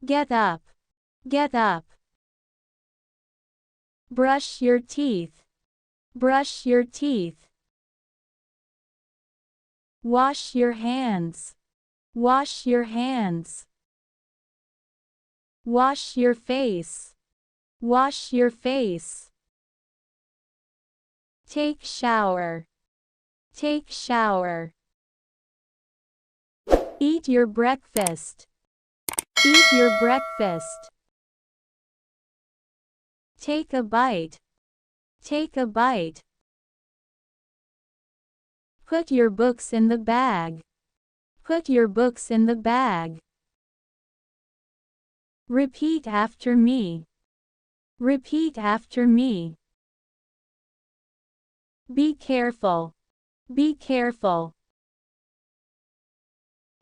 Get up. Get up. Brush your teeth. Brush your teeth. Wash your hands. Wash your hands. Wash your face. Wash your face. Take shower. Take shower. Eat your breakfast. Eat your breakfast. Take a bite. Take a bite. Put your books in the bag. Put your books in the bag. Repeat after me. Repeat after me. Be careful. Be careful.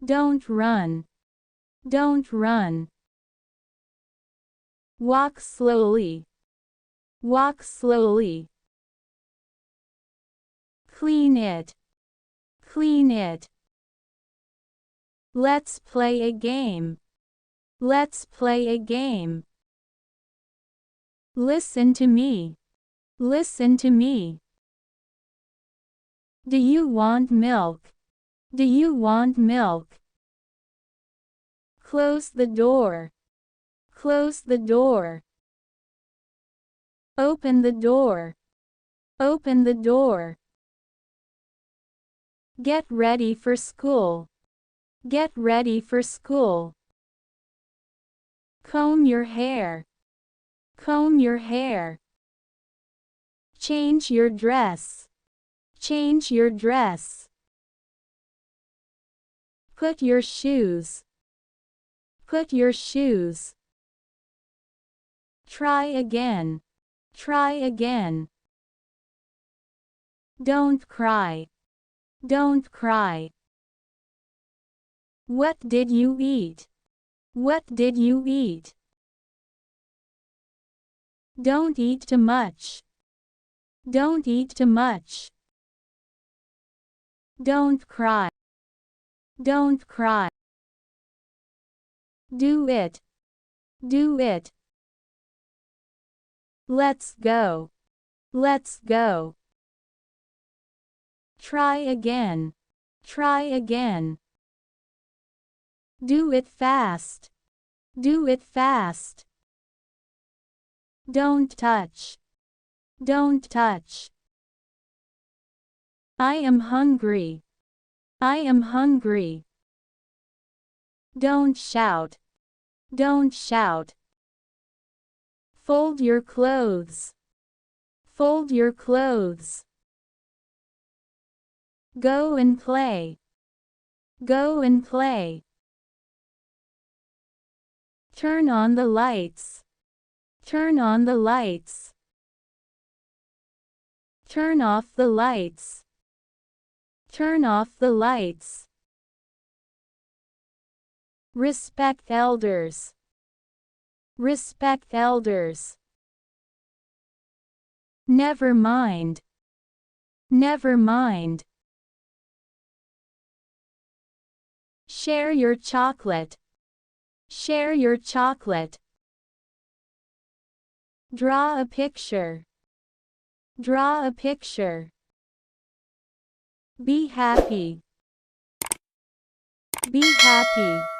Don't run. Don't run. Walk slowly. Walk slowly. Clean it. Clean it. Let's play a game. Let's play a game. Listen to me. Listen to me. Do you want milk? Do you want milk? Close the door. Close the door. Open the door. Open the door. Get ready for school. Get ready for school. Comb your hair. Comb your hair. Change your dress. Change your dress. Put your shoes. Put your shoes. Try again. Try again. Don't cry. Don't cry. What did you eat? What did you eat? Don't eat too much. Don't eat too much. Don't cry. Don't cry. Do it. Do it. Let's go. Let's go. Try again. Try again. Do it fast. Do it fast. Don't touch. Don't touch. I am hungry. I am hungry. Don't shout. Don't shout. Fold your clothes. Fold your clothes. Go and play. Go and play. Turn on the lights. Turn on the lights. Turn off the lights. Turn off the lights. Respect elders. Respect elders. Never mind. Never mind. Share your chocolate. Share your chocolate. Draw a picture. Draw a picture. Be happy. Be happy.